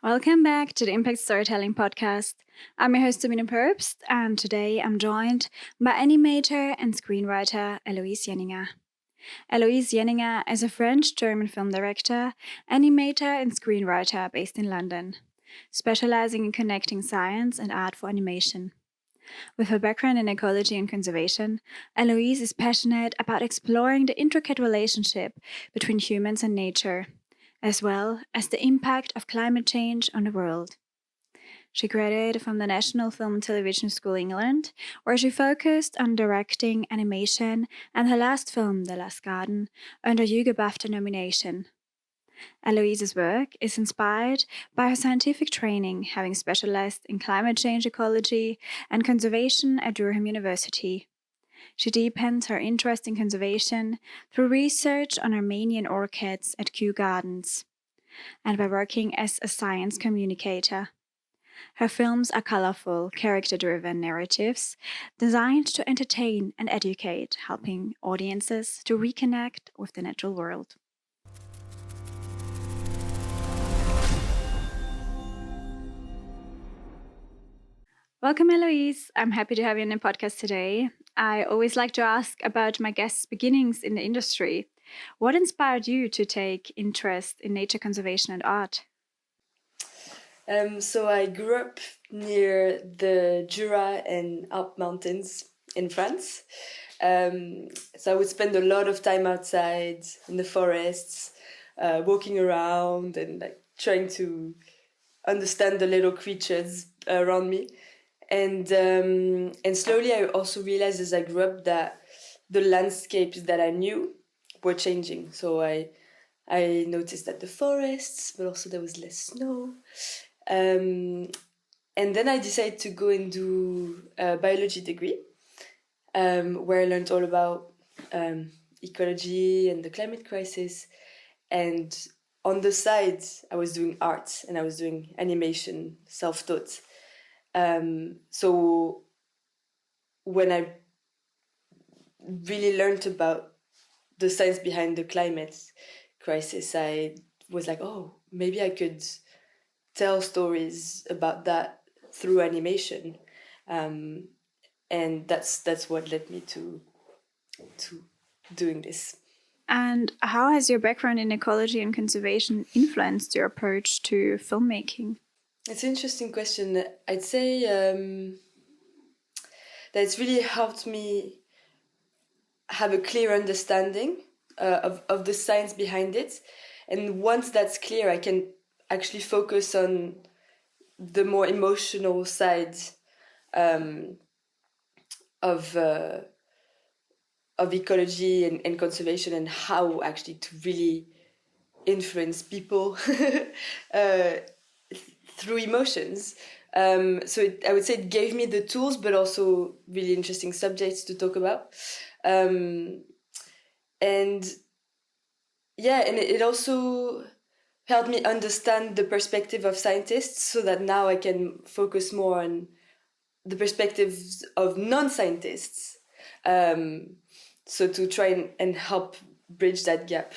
Welcome back to the Impact Storytelling Podcast. I'm your host, Sabine Probst, and today I'm joined by animator and screenwriter Eloise Jenninger. Eloise Jenninger is a French-German film director, animator, and screenwriter based in London, specializing in connecting science and art for animation. With her background in ecology and conservation, Eloise is passionate about exploring the intricate relationship between humans and nature, as well as the impact of climate change on the world. She graduated from the National Film and Television School England, where she focused on directing animation, and her last film, The Last Garden, earned a Yugo BAFTA nomination. Eloise's work is inspired by her scientific training, having specialized in climate change ecology and conservation at Durham University. She deepened her interest in conservation through research on Armenian orchids at Kew Gardens, and by working as a science communicator. Her films are colorful, character-driven narratives designed to entertain and educate, helping audiences to reconnect with the natural world. Welcome, Eloise. I'm happy to have you on the podcast today. I always like to ask about my guests' beginnings in the industry. What inspired you to take interest in nature conservation and art? So I grew up near the Jura and Alpes mountains in France. So I would spend a lot of time outside in the forests, walking around and trying to understand the little creatures around me. And slowly I also realized as I grew up that the landscapes that I knew were changing. So I noticed that the forests, but also there was less snow. And then I decided to go and do a biology degree, where I learned all about ecology and the climate crisis. And on the side, I was doing art and I was doing animation, self-taught. So when I really learned about the science behind the climate crisis, I was like, oh, maybe I could tell stories about that through animation. And that's what led me to doing this. And how has your background in ecology and conservation influenced your approach to filmmaking? It's an interesting question. I'd say that it's really helped me have a clear understanding of the science behind it. And once that's clear, I can actually focus on the more emotional side of ecology and conservation, and how actually to really influence people through emotions. I would say it gave me the tools, but also really interesting subjects to talk about. And it also helped me understand the perspective of scientists, so that now I can focus more on the perspectives of non-scientists. So to try and help bridge that gap.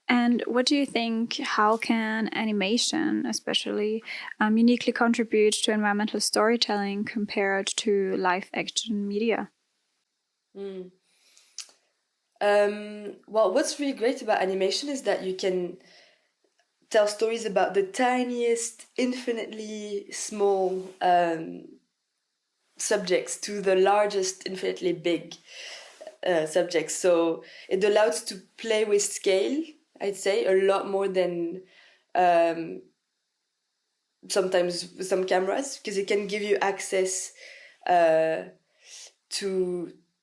And what do you think, how can animation especially uniquely contribute to environmental storytelling compared to live action media? Well, what's really great about animation is that you can tell stories about the tiniest, infinitely small subjects to the largest, infinitely big subjects. So it allows to play with scale, I'd say, a lot more than sometimes with some cameras, because it can give you access to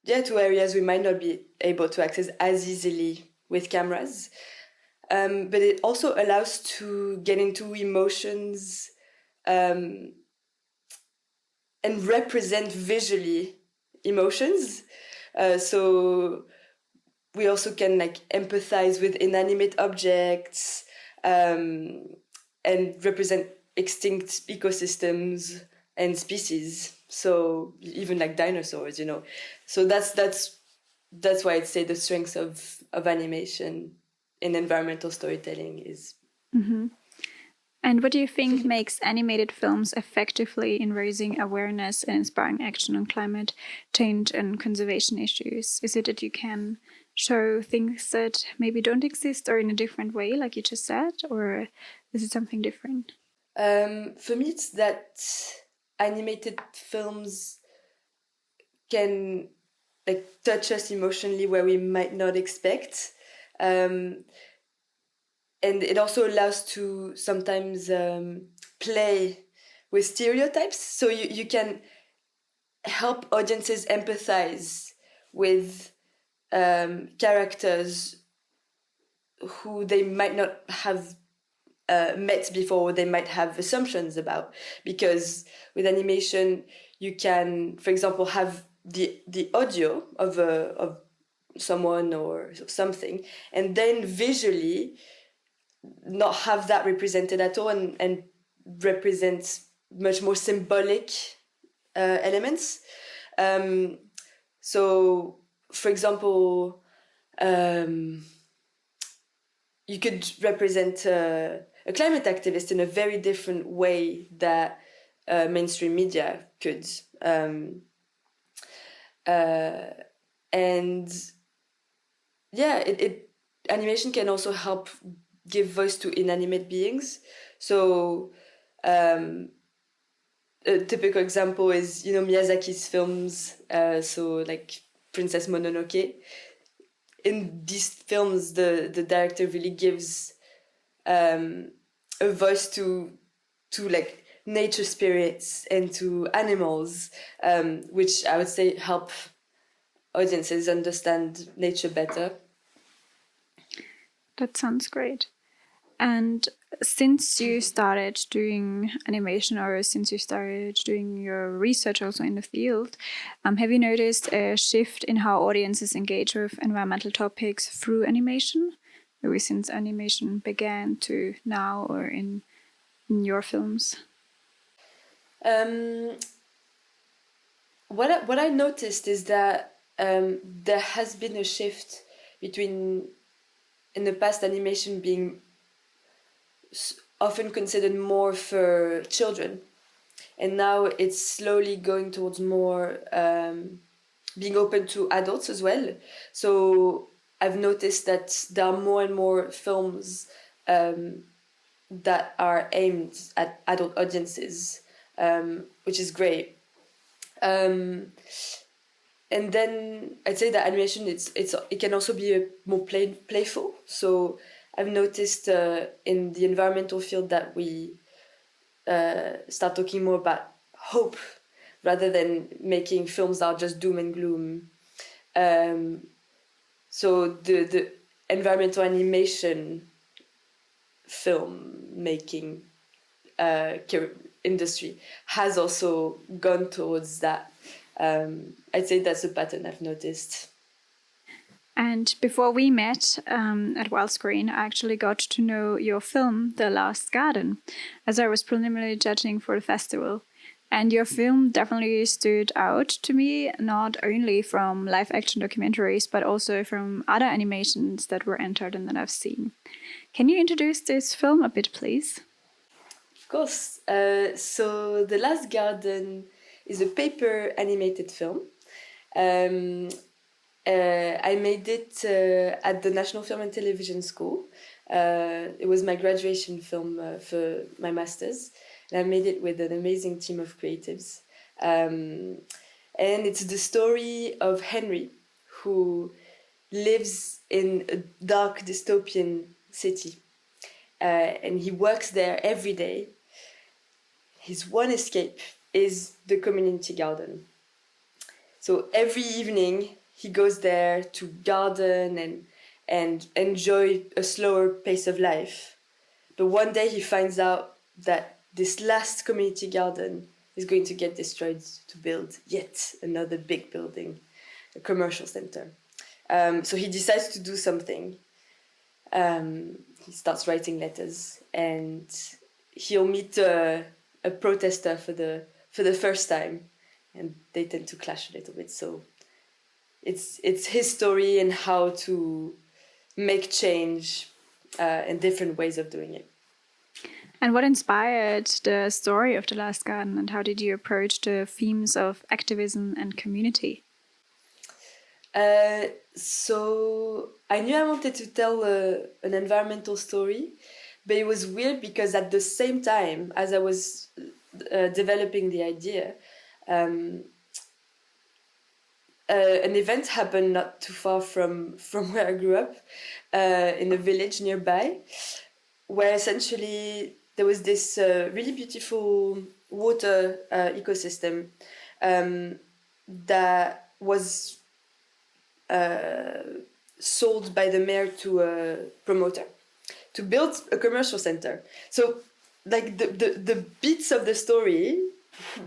areas we might not be able to access as easily with cameras. But it also allows to get into emotions and represent visually emotions. So we also can empathize with inanimate objects and represent extinct ecosystems and species. So even dinosaurs, So that's why I'd say the strength of animation in environmental storytelling is. Mm-hmm. And what do you think makes animated films effectively in raising awareness and inspiring action on climate change and conservation issues? Is it that you can show things that maybe don't exist or in a different way, like you just said, or is it something different? For me, it's that animated films can touch us emotionally where we might not expect. And it also allows to sometimes play with stereotypes. So you can help audiences empathize with characters who they might not have met before, they might have assumptions about. Because with animation, you can, for example, have the audio of someone or something, and then visually not have that represented at all, and represent much more symbolic elements. So, for example, you could represent a climate activist in a very different way that mainstream media could. And yeah, animation can also help give voice to inanimate beings. So a typical example is, Miyazaki's films, so like Princess Mononoke. In these films, the director really gives a voice to like nature spirits and to animals, which I would say help audiences understand nature better. That sounds great. And since you started doing animation, or since you started doing your research also in the field, have you noticed a shift in how audiences engage with environmental topics through animation? Maybe since animation began to now, or in your films? What I noticed is that there has been a shift between, in the past, animation being often considered more for children, and now it's slowly going towards more being open to adults as well. So I've noticed that there are more and more films that are aimed at adult audiences, which is great. And then I'd say that animation, it can also be a more playful. So I've noticed in the environmental field that we start talking more about hope rather than making films that are just doom and gloom. So the environmental animation film making industry has also gone towards that. I'd say that's a pattern I've noticed. And before we met at Wildscreen, I actually got to know your film, The Last Garden, as I was preliminarily judging for the festival. And your film definitely stood out to me, not only from live action documentaries, but also from other animations that were entered and that I've seen. Can you introduce this film a bit, please? Of course. So The Last Garden is a paper animated film. I made it at the National Film and Television School. It was my graduation film for my master's, and I made it with an amazing team of creatives. And it's the story of Henry, who lives in a dark dystopian city. And he works there every day. His one escape is the community garden. So every evening he goes there to garden and enjoy a slower pace of life. But one day he finds out that this last community garden is going to get destroyed to build yet another big building, a commercial center. So he decides to do something. He starts writing letters, and he'll meet a protester for the first time, and they tend to clash a little bit. So it's his story and how to make change and different ways of doing it. And what inspired the story of The Last Garden, and how did you approach the themes of activism and community? So I knew I wanted to tell an environmental story, but it was weird because at the same time as I was developing the idea, an event happened not too far from where I grew up, in a village nearby, where essentially there was this really beautiful water ecosystem that was sold by the mayor to a promoter to build a commercial center. So like the beats of the story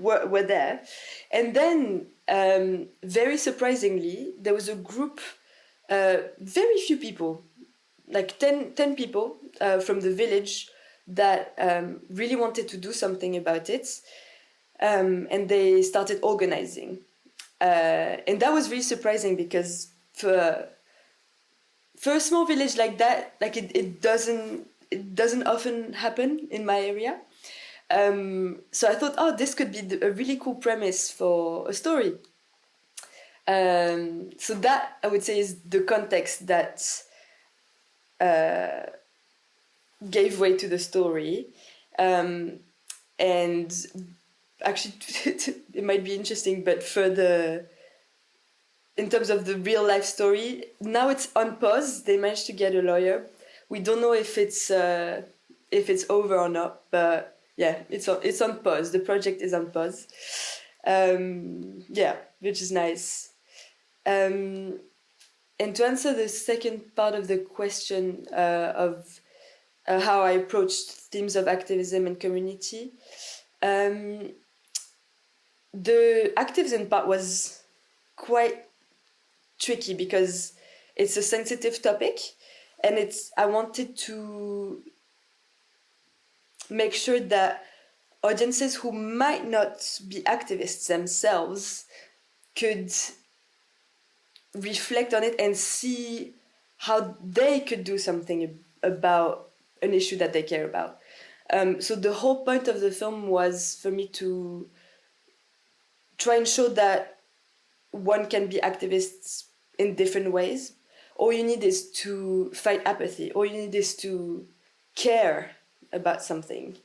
were there. And then very surprisingly, there was a group, very few people, like 10 people from the village that really wanted to do something about it. And they started organizing. And that was really surprising because for a small village like that, like it doesn't often happen in my area. So I thought, oh, this could be a really cool premise for a story. So that, I would say, is the context that gave way to the story. And actually, it might be interesting, but in terms of the real life story, now it's on pause. They managed to get a lawyer. We don't know if it's over or not, but yeah, it's on pause. The project is on pause. Yeah, which is nice. And to answer the second part of the question of how I approached themes of activism and community, the activism part was quite tricky because it's a sensitive topic, and I wanted to make sure that audiences who might not be activists themselves could reflect on it and see how they could do something about an issue that they care about. So the whole point of the film was for me to try and show that one can be activists in different ways. All you need is to fight apathy. All you need is to care about something,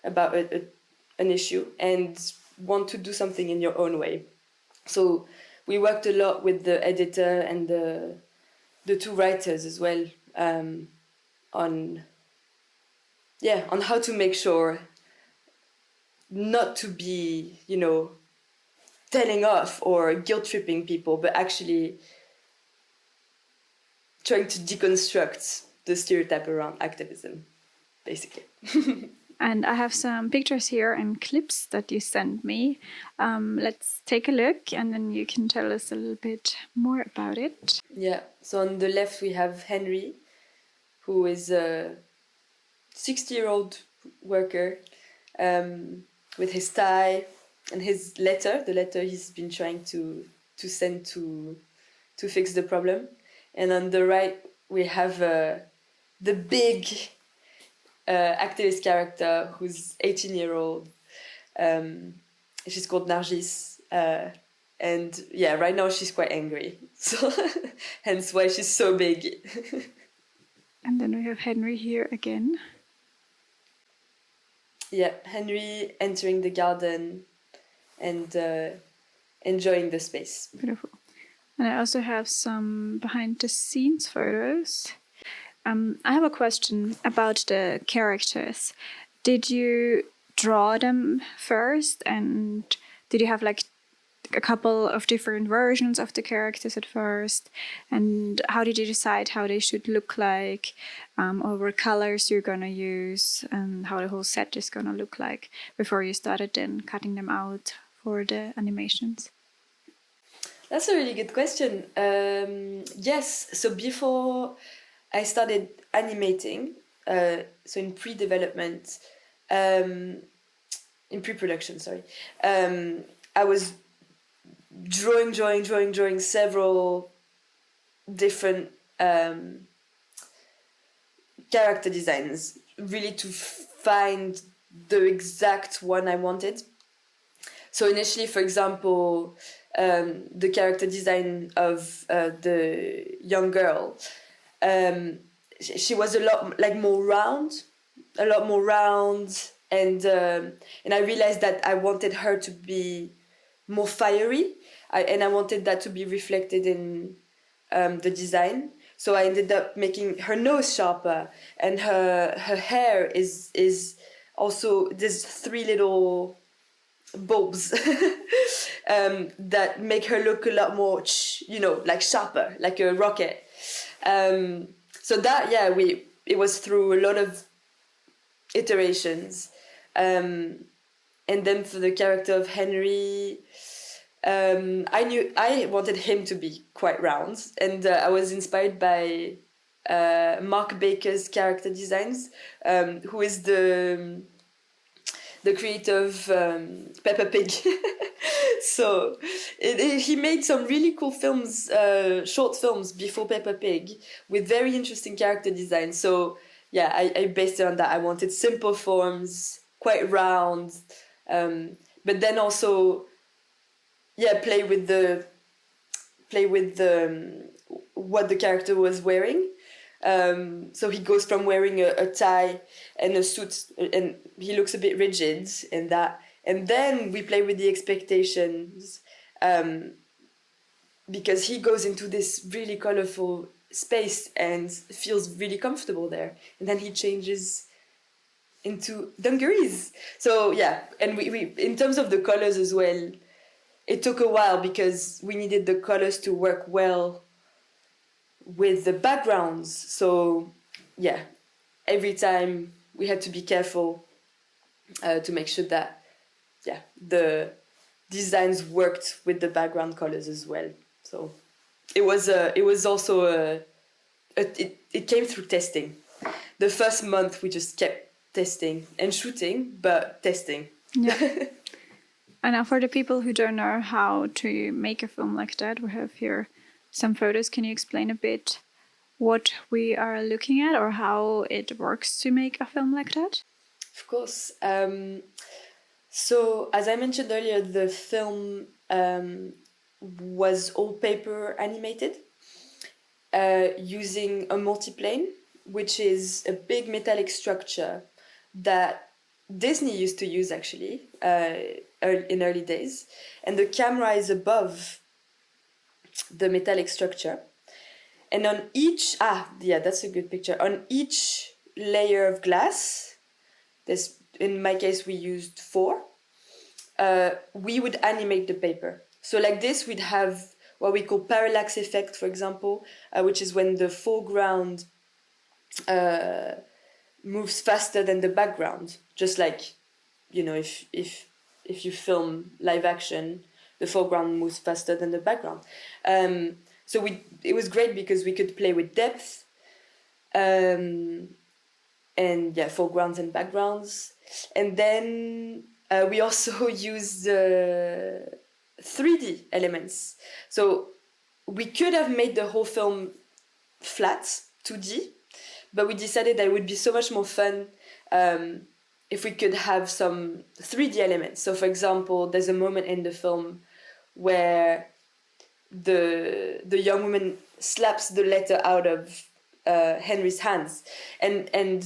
about an issue, and want to do something in your own way. So we worked a lot with the editor and the two writers as well, on how to make sure not to be, telling off or guilt-tripping people, but actually trying to deconstruct the stereotype around activism, basically. And I have some pictures here and clips that you sent me. Let's take a look, and then you can tell us a little bit more about it. Yeah, so on the left we have Henry, who is a 60-year-old worker with his tie and his letter, the letter he's been trying to send to fix the problem. And on the right, we have the big activist character who's 18-year-old. She's called Nargis. And yeah, right now she's quite angry. So hence why she's so big. And then we have Henry here again. Yeah, Henry entering the garden and enjoying the space. Beautiful. And I also have some behind the scenes photos. I have a question about the characters. Did you draw them first, and did you have like a couple of different versions of the characters at first? And how did you decide how they should look like, or what colors you're gonna use, and how the whole set is gonna look like before you started then cutting them out for the animations? That's a really good question. Yes, so before I started animating, so in pre-development, in pre-production, sorry, I was drawing several different character designs, really to find the exact one I wanted. So initially, for example, the character design of the young girl, she was a lot more round, and I realized that I wanted her to be more fiery, and I wanted that to be reflected in the design. So I ended up making her nose sharper, and her hair is also, there's 3 little bulbs that make her look a lot more, like sharper, like a rocket. So that, it was through a lot of iterations. And then for the character of Henry, I knew I wanted him to be quite round, and I was inspired by Mark Baker's character designs, who is the creator of Peppa Pig. So he made some really cool films, short films before Peppa Pig, with very interesting character design. So yeah, I based it on that. I wanted simple forms, quite round, but then also play with the what the character was wearing. So he goes from wearing a tie and a suit, and he looks a bit rigid in that. And then we play with the expectations, because he goes into this really colorful space and feels really comfortable there. And then he changes into dungarees. So yeah, and we in terms of the colors as well, it took a while because we needed the colors to work well with the backgrounds. So yeah, every time we had to be careful to make sure that the designs worked with the background colors as well. So it was also it came through testing. The first month we just kept testing and shooting, but testing. Yeah. And now for the people who don't know how to make a film like that, we have here some photos. Can you explain a bit what we are looking at, or how it works to make a film like that? Of course. So as I mentioned earlier, the film was all paper animated, using a multiplane, which is a big metallic structure that Disney used to use actually in early days. And the camera is above the metallic structure. And on each, that's a good picture. On each layer of glass, in my case, we used 4. We would animate the paper. So like this, we'd have what we call parallax effect, for example, which is when the foreground moves faster than the background. Just like, if you film live action, the foreground moves faster than the background. So it was great because we could play with depth, and foregrounds and backgrounds. And then we also used 3D elements. So we could have made the whole film flat, 2D, but we decided that it would be so much more fun if we could have some 3D elements. So for example, there's a moment in the film where the young woman slaps the letter out of Henry's hands, and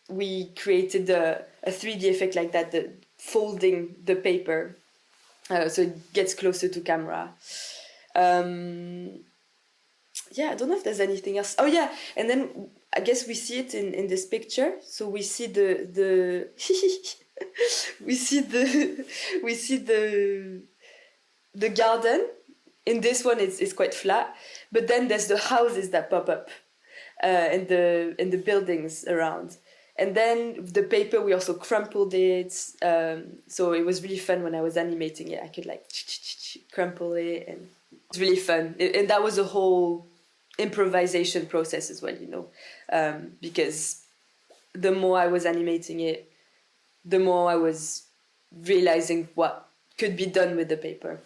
we created a 3D effect like that, folding the paper so it gets closer to camera. I don't know if there's anything else. Oh yeah, and then I guess we see it in this picture. So we see the we see the garden. In this one, it's quite flat, but then there's the houses that pop up in the buildings around. And then the paper, we also crumpled it. So it was really fun when I was animating it. I could like crumple it, and it's really fun. And that was a whole improvisation process as well, because the more I was animating it, the more I was realizing what could be done with the paper.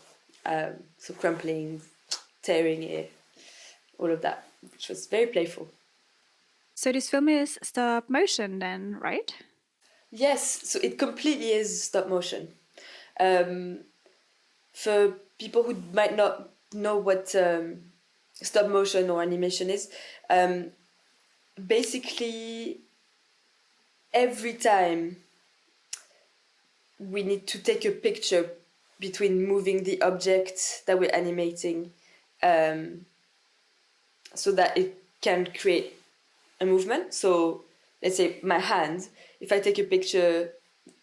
So crumpling, tearing it, all of that, which was very playful. So this film is stop motion then, right? Yes, so it completely is stop motion. For people who might not know what stop motion or animation is, basically every time we need to take a picture between moving the object that we're animating, so that it can create a movement. So let's say my hand, if I take a picture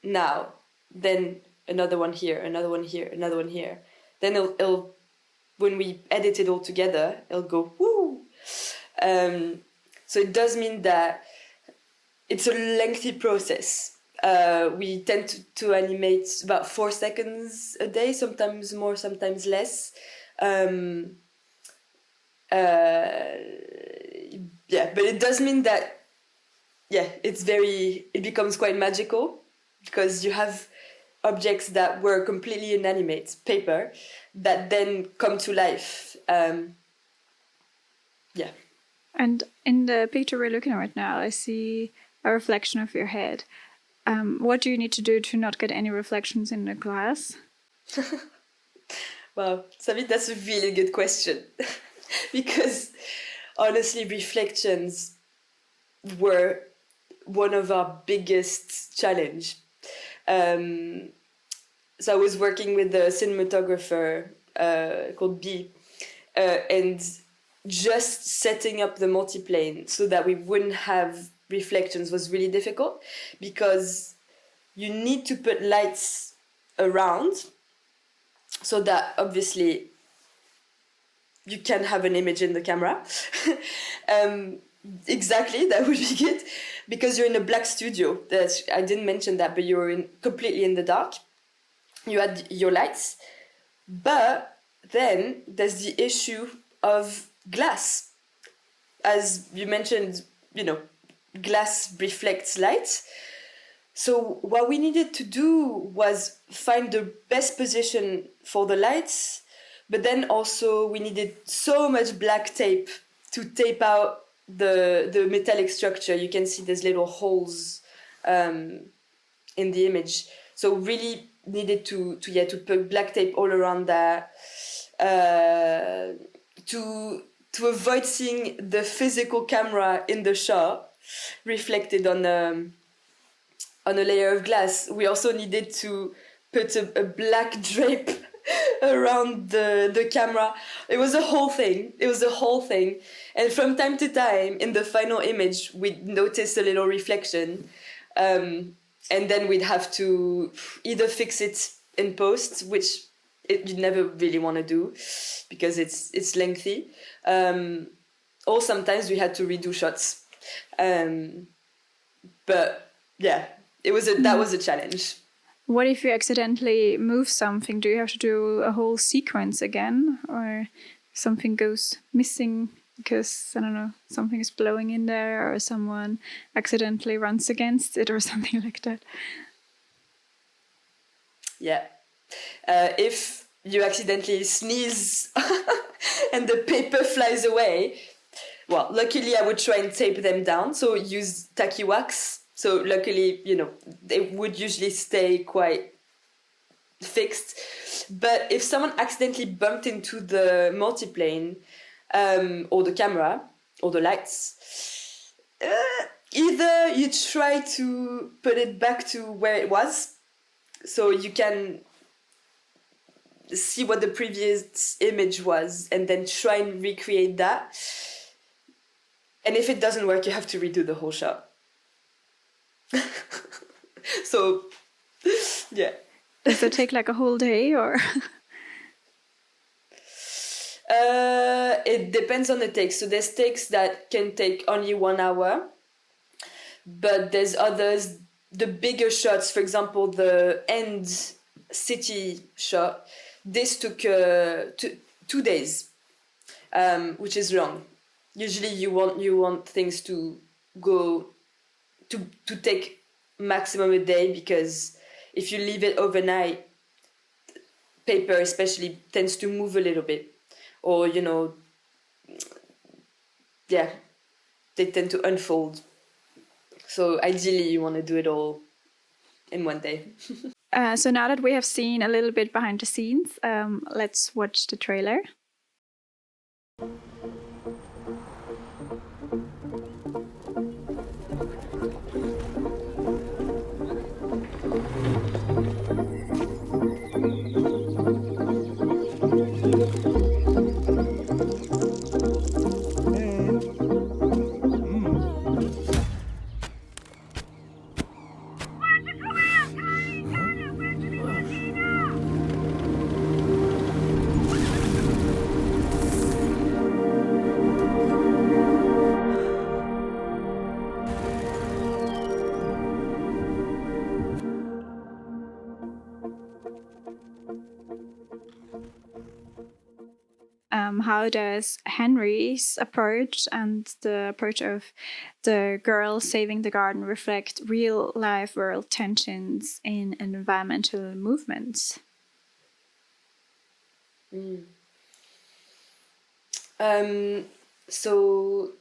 now, then another one here, another one here, another one here, then it'll when we edit it all together, it'll go woo. So it does mean that it's a lengthy process. We tend to animate about 4 seconds a day, sometimes more, sometimes less. Yeah, but it does mean that, yeah, it becomes quite magical, because you have objects that were completely inanimate, paper, that then come to life. Yeah. And in the picture we're looking at right now, I see a reflection of your head. What do you need to do to not get any reflections in the glass? Wow, Savi, that's a really good question. Because honestly, reflections were one of our biggest challenge. So I was working with a cinematographer called B, and just setting up the multiplane so that we wouldn't have reflections was really difficult, because you need to put lights around so that obviously you can have an image in the camera. Exactly, that would be good, because you're in a black studio. I didn't mention that, but you're completely in the dark. You had your lights, but then there's the issue of glass. As you mentioned, glass reflects light. So what we needed to do was find the best position for the lights, but then also we needed so much black tape to tape out the metallic structure. You can see there's little holes in the image. So really needed to put black tape all around that, to avoid seeing the physical camera in the shot reflected on a layer of glass. We also needed to put a black drape around the camera. It was a whole thing. And from time to time, in the final image, we'd notice a little reflection. And then we'd have to either fix it in post, which you never really want to do because it's lengthy. Or sometimes we had to redo shots. But yeah, that was a challenge. What if you accidentally move something? Do you have to do a whole sequence again, or something goes missing because, I don't know, something is blowing in there, or someone accidentally runs against it, or something like that? Yeah. If you accidentally sneeze and the paper flies away, well, luckily I would try and tape them down, so use tacky wax. So luckily, they would usually stay quite fixed. But if someone accidentally bumped into the multiplane, or the camera, or the lights, either you try to put it back to where it was, so you can see what the previous image was, and then try and recreate that. And if it doesn't work, you have to redo the whole shot. So, yeah. Does it take like a whole day, or? It depends on the take. So there's takes that can take only 1 hour, but there's others, the bigger shots, for example, the end city shot, this took 2 days, which is long. Usually you want things to go to take maximum a day, because if you leave it overnight, paper especially tends to move a little bit, or they tend to unfold. So ideally you want to do it all in one day. So now that we have seen a little bit behind the scenes, let's watch the trailer. How does Henry's approach and the approach of the girl saving the garden reflect real-life world tensions in environmental movements? So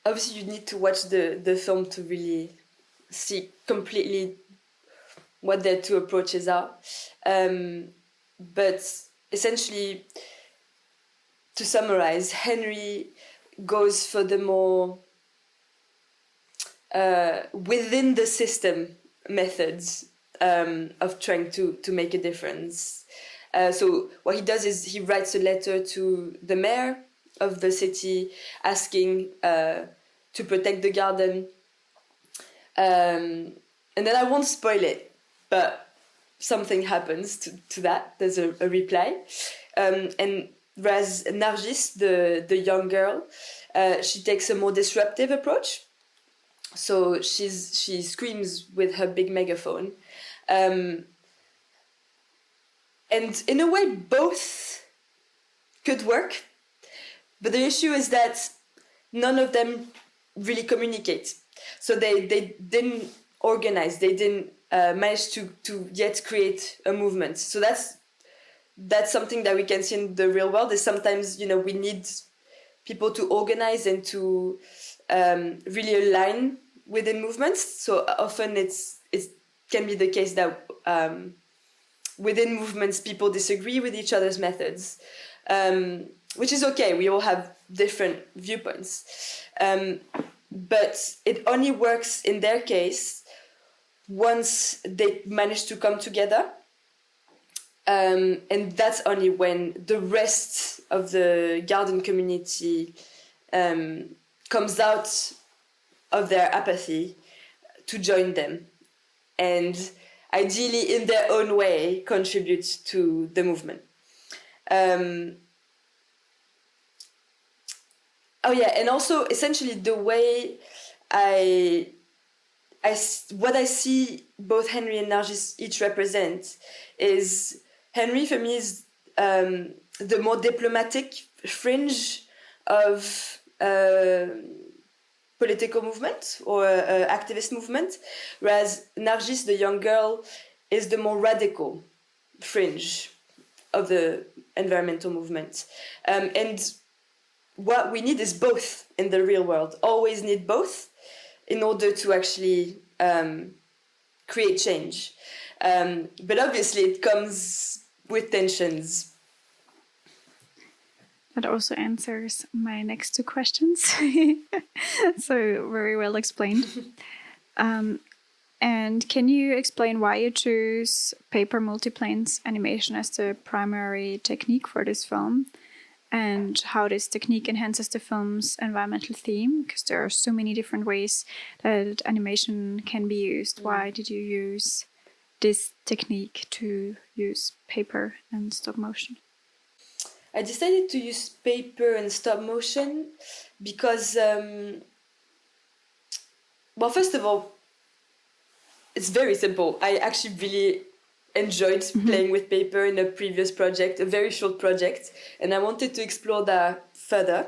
obviously you need to watch the film to really see completely what their two approaches are. But essentially, to summarize, Henry goes for the more within the system methods of trying to make a difference. So what he does is he writes a letter to the mayor of the city asking to protect the garden. And then I won't spoil it, but something happens to that. There's a reply. And whereas Nargis, the young girl, she takes a more disruptive approach. So she screams with her big megaphone. And in a way, both could work. But the issue is that none of them really communicate. So they didn't organize. They didn't manage to yet create a movement. So that's something that we can see in the real world. Is sometimes we need people to organize and to really align within movements. So often it can be the case that within movements people disagree with each other's methods, which is okay. We all have different viewpoints, but it only works in their case once they manage to come together. And that's only when the rest of the garden community comes out of their apathy to join them, and ideally in their own way contribute to the movement. And also essentially the way what I see both Henry and Nargis each represent is Henry for me is the more diplomatic fringe of political movement or activist movement, whereas Nargis, the young girl, is the more radical fringe of the environmental movement. And what we need is both in the real world, always need both in order to actually create change. But obviously it comes with tensions. That also answers my next two questions. So very well explained. And can you explain why you choose paper multiplanes animation as the primary technique for this film? And how this technique enhances the film's environmental theme? Because there are so many different ways that animation can be used. Why did you use this technique to use paper and stop motion? I decided to use paper and stop motion because, first of all, it's very simple. I actually really enjoyed playing with paper in a previous project, a very short project, and I wanted to explore that further.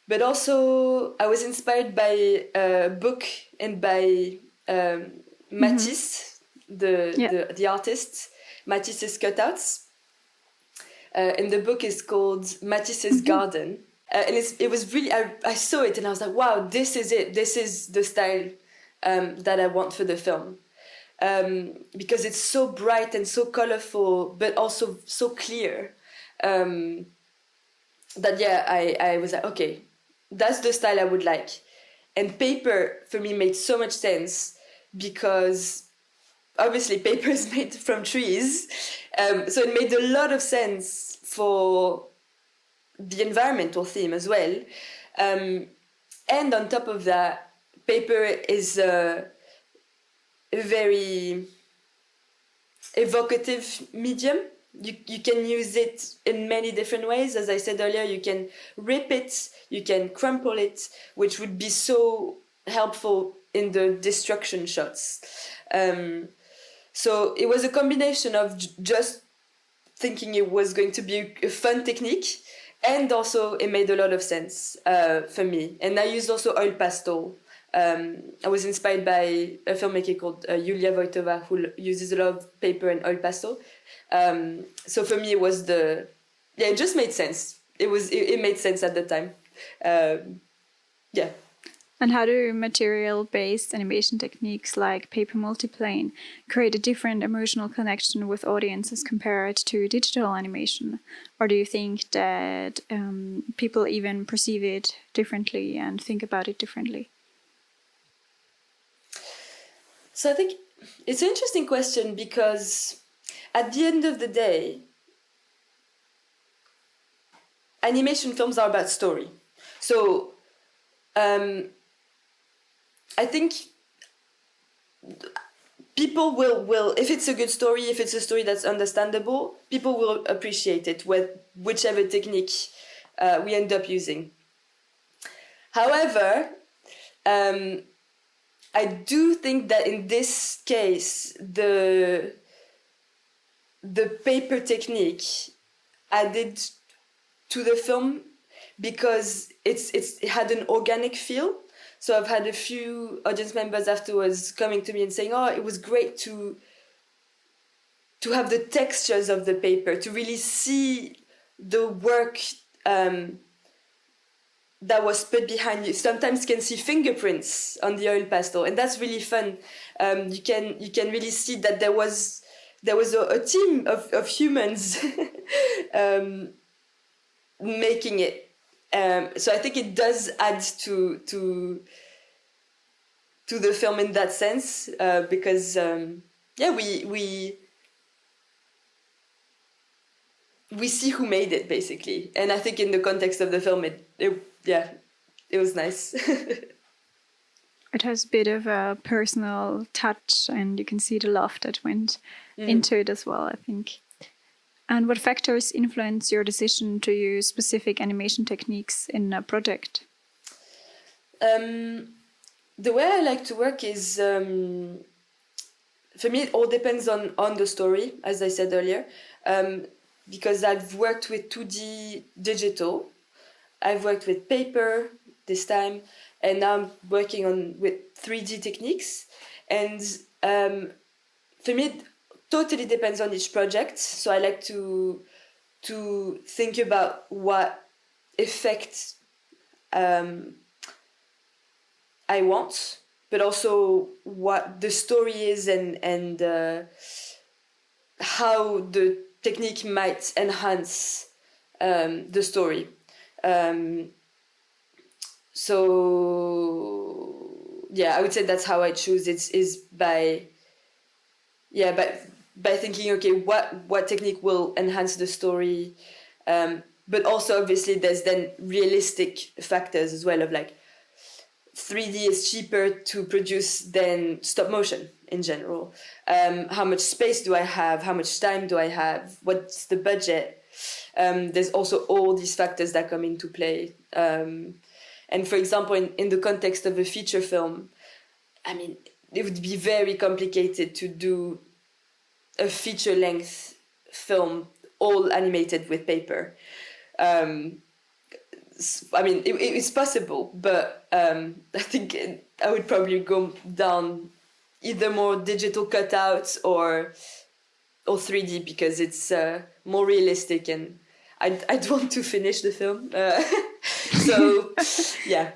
But also, I was inspired by a book and by Matisse, the artist, Matisse's cutouts. And the book is called Matisse's Garden. And it was really, I saw it and I was like, wow, this is it. This is the style that I want for the film. Because it's so bright and so colorful, but also so clear, that I was like, okay, that's the style I would like. And paper for me made so much sense because obviously paper is made from trees, so it made a lot of sense for the environmental theme as well. And on top of that, paper is a very evocative medium. You can use it in many different ways. As I said earlier, you can rip it, you can crumple it, which would be so helpful in the destruction shots. So it was a combination of just thinking it was going to be a fun technique, and also it made a lot of sense for me. And I used also oil pastel. I was inspired by a filmmaker called Yulia Voitova, who uses a lot of paper and oil pastel. So for me, it was it just made sense. It made sense at the time. Yeah. And how do material-based animation techniques like paper multiplane create a different emotional connection with audiences compared to digital animation? Or do you think that people even perceive it differently and think about it differently? So I think it's an interesting question because at the end of the day, animation films are about story. So I think people will, if it's a good story, if it's a story that's understandable, people will appreciate it with whichever technique we end up using. However, I do think that in this case, the paper technique added to the film because it had an organic feel. So I've had a few audience members afterwards coming to me and saying, "Oh, it was great to have the textures of the paper, to really see the work that was put behind you." Sometimes you can see fingerprints on the oil pastel, and that's really fun. You can really see that there was a team of humans making it. So I think it does add to the film in that sense, because we see who made it basically, and I think in the context of the film, it was nice. It has a bit of a personal touch, and you can see the love that went into it as well, I think. And what factors influence your decision to use specific animation techniques in a project? The way I like to work is, for me, it all depends on the story, as I said earlier, because I've worked with 2D digital, I've worked with paper this time, and now I'm working with 3D techniques. And for me, it totally depends on each project. So I like to think about what effect I want, but also what the story is and how the technique might enhance the story. So yeah, I would say that's how I choose. Is by thinking, okay, what technique will enhance the story, but also obviously there's then realistic factors as well, of like 3D is cheaper to produce than stop motion in general. How much space do I have? How much time do I have? What's the budget? There's also all these factors that come into play. And for example, in the context of a feature film, I mean, it would be very complicated to do a feature-length film all animated with paper. I mean, it's possible, but I think I would probably go down either more digital cutouts or 3D, because it's more realistic, and I'd want to finish the film. So, yeah.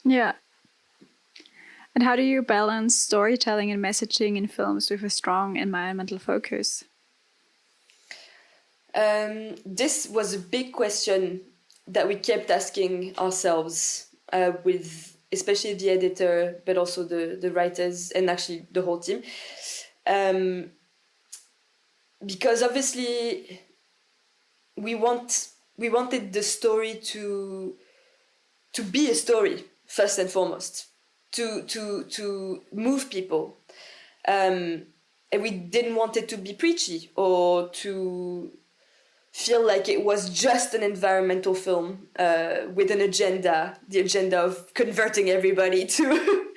Yeah. And how do you balance storytelling and messaging in films with a strong environmental focus? This was a big question that we kept asking ourselves with especially the editor, but also the writers and actually the whole team. Because obviously we wanted the story to be a story first and foremost, to move people, and we didn't want it to be preachy or to feel like it was just an environmental film with an agenda, the agenda of converting everybody to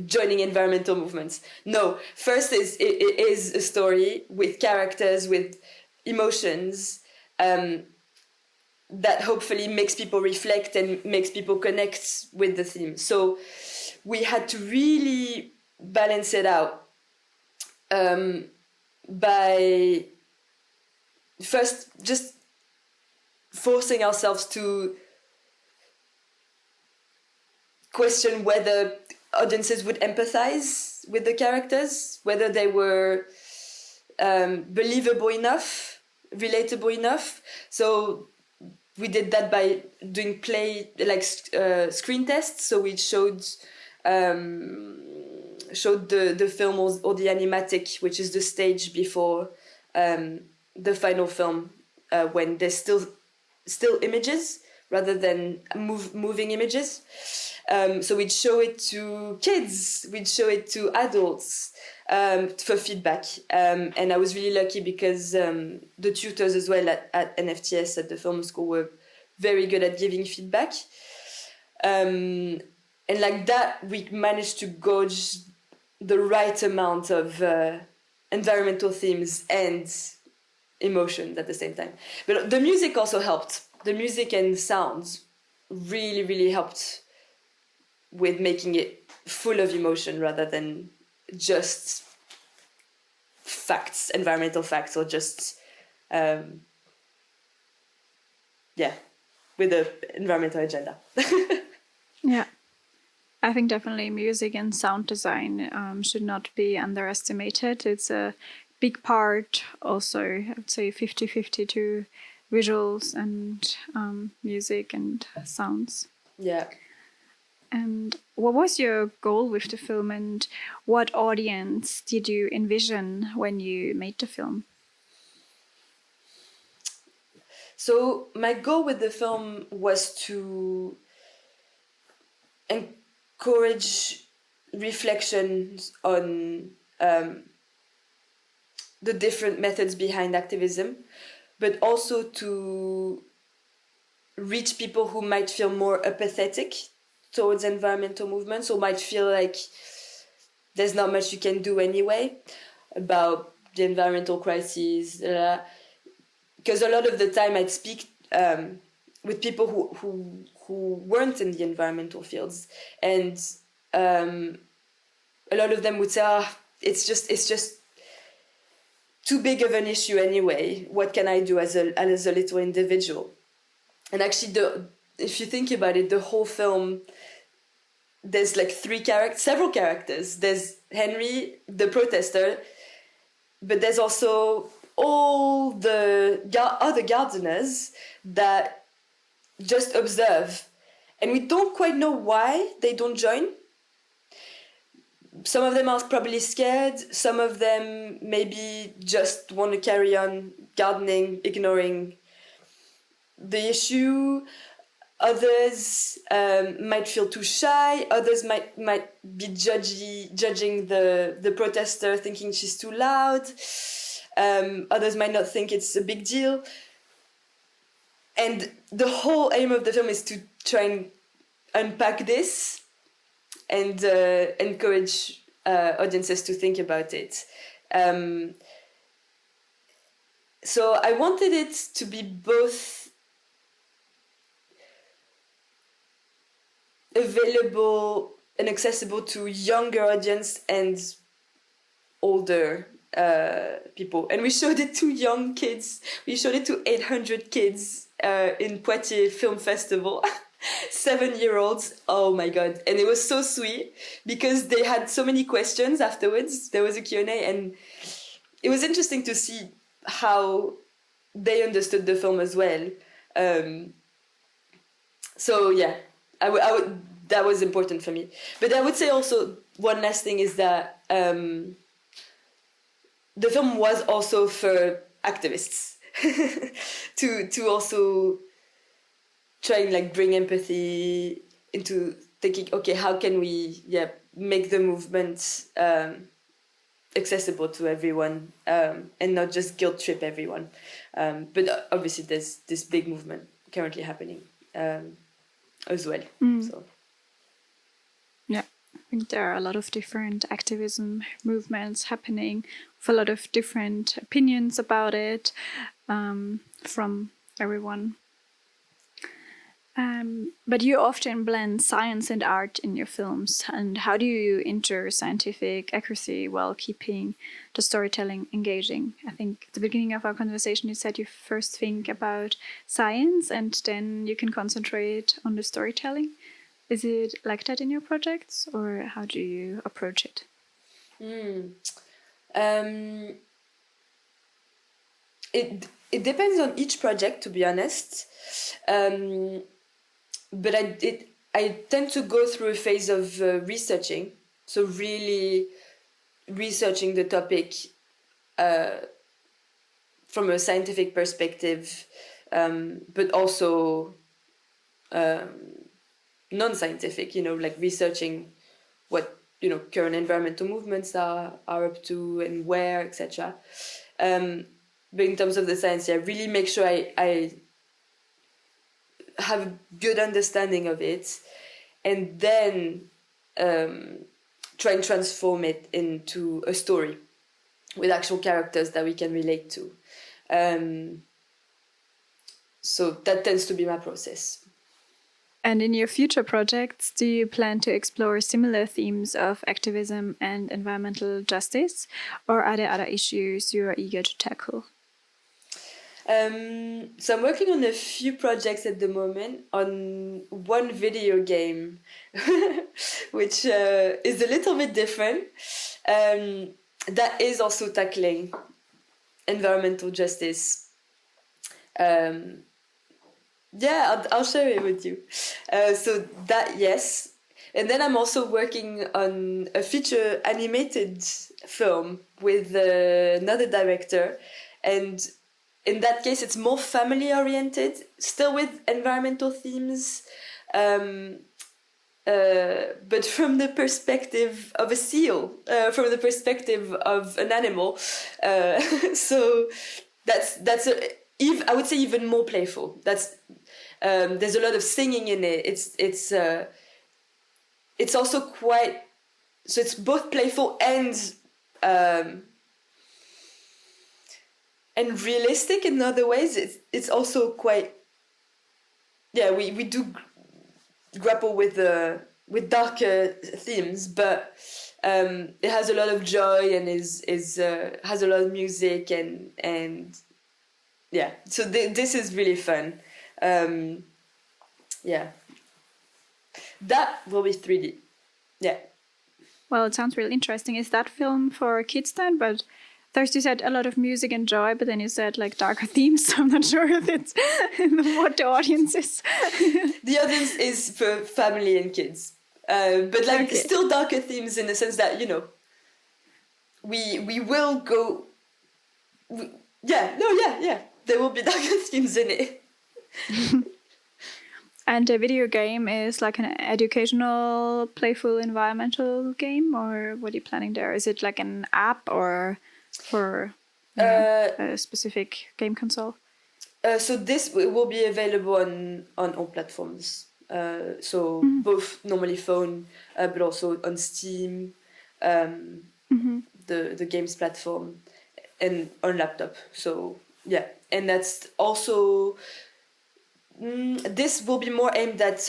joining environmental movements. No, first it is a story with characters, with emotions, that hopefully makes people reflect and makes people connect with the theme. So we had to really balance it out by first just forcing ourselves to question whether audiences would empathize with the characters, whether they were believable enough, relatable enough. So we did that by doing screen tests. So we showed the film or the animatic, which is the stage before the final film, when there's still images rather than moving images. So we'd show it to kids, we'd show it to adults for feedback. And I was really lucky because the tutors as well at NFTS, at the film school, were very good at giving feedback. And like that, we managed to gauge the right amount of environmental themes and emotions at the same time. But the music also helped. The music and sounds really, really helped with making it full of emotion rather than just facts, environmental facts, or just with an environmental agenda. Yeah, I think definitely music and sound design should not be underestimated. It's a big part also, I would say 50-50 to visuals and music and sounds. Yeah. And what was your goal with the film, and what audience did you envision when you made the film? So my goal with the film was to encourage reflections on the different methods behind activism, but also to reach people who might feel more apathetic towards environmental movements, or might feel like there's not much you can do anyway about the environmental crises. Because a lot of the time I'd speak with people who weren't in the environmental fields, and a lot of them would say, it's just too big of an issue anyway. What can I do as a little individual? And actually, if you think about it, the whole film, there's like several characters. There's Henry, the protester, but there's also all the other gardeners that just observe. And we don't quite know why they don't join. Some of them are probably scared. Some of them maybe just want to carry on gardening, ignoring the issue. Others might feel too shy. Others might be judging the protester, thinking she's too loud. Others might not think it's a big deal. And the whole aim of the film is to try and unpack this and encourage audiences to think about it. So I wanted it to be both available and accessible to younger audience and older people. And we showed it to young kids. We showed it to 800 kids in Poitiers Film Festival. 7-year-olds. Oh my God. And it was so sweet because they had so many questions afterwards. There was a Q&A, and it was interesting to see how they understood the film as well. So yeah, that was important for me. But I would say also one last thing is that the film was also for activists to also try and like bring empathy into thinking, okay, how can we make the movement accessible to everyone, and not just guilt trip everyone. But obviously there's this big movement currently happening as well. So yeah, I think there are a lot of different activism movements happening with a lot of different opinions about it, from everyone. But you often blend science and art in your films. And how do you ensure scientific accuracy while keeping the storytelling engaging? I think at the beginning of our conversation, you said you first think about science and then you can concentrate on the storytelling. Is it like that in your projects, or how do you approach it? It depends on each project, to be honest. But I tend to go through a phase of researching, so really researching the topic from a scientific perspective, but also non-scientific, like researching what current environmental movements are up to and where, etc. But in terms of the science, really make sure I have a good understanding of it, and then try and transform it into a story with actual characters that we can relate to. So that tends to be my process. And in your future projects, do you plan to explore similar themes of activism and environmental justice, or are there other issues you are eager to tackle? So I'm working on a few projects at the moment, on one video game, which is a little bit different. That is also tackling environmental justice. I'll share it with you. So that, yes. And then I'm also working on a feature animated film with another director, and in that case, it's more family-oriented, still with environmental themes, but from the perspective of a seal, from the perspective of an animal. So that's I would say even more playful. There's a lot of singing in it. It's also quite, so it's both playful and realistic in other ways. It's also quite, we do grapple with darker themes, but it has a lot of joy and has a lot of music and so this is really fun. That will be 3D. Well, it sounds really interesting. Is that film for kids then? But first you said a lot of music and joy, but then you said like darker themes, so I'm not sure if it's what the audience is. The audience is for family and kids, but like okay. Still darker themes in the sense that we will go. There will be darker themes in it. And the video game is like an educational, playful, environmental game, or what are you planning there? Is it like an app or for a specific game console? So this will be available on all platforms. Both normally phone, but also on Steam, the games platform, and on laptop. So and that's also. This will be more aimed at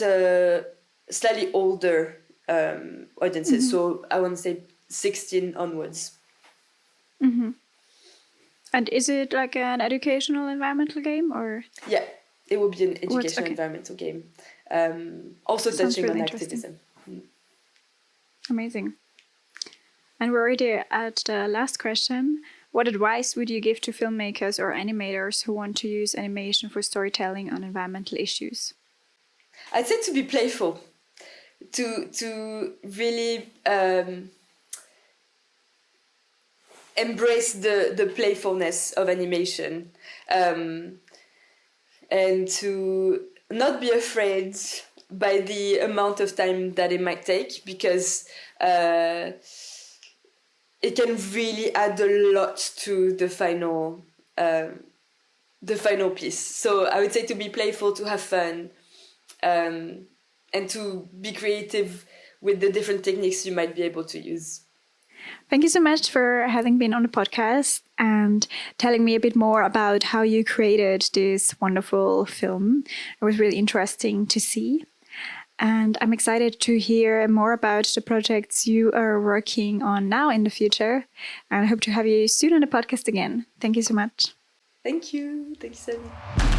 slightly older audiences, so I want to say 16 onwards. And is it like an educational environmental game, or? Yeah, it will be an educational environmental game. Also Sounds touching really on interesting. activism. Amazing. And we're already at the last question. What advice would you give to filmmakers or animators who want to use animation for storytelling on environmental issues? I'd say to be playful, to really embrace the playfulness of animation, and to not be afraid by the amount of time that it might take, because it can really add a lot to the final piece. So I would say to be playful, to have fun, and to be creative with the different techniques you might be able to use. Thank you so much for having been on the podcast and telling me a bit more about how you created this wonderful film. It was really interesting to see. And I'm excited to hear more about the projects you are working on now in the future. And I hope to have you soon on the podcast again. Thank you so much. Thank you. Thank you, Sally.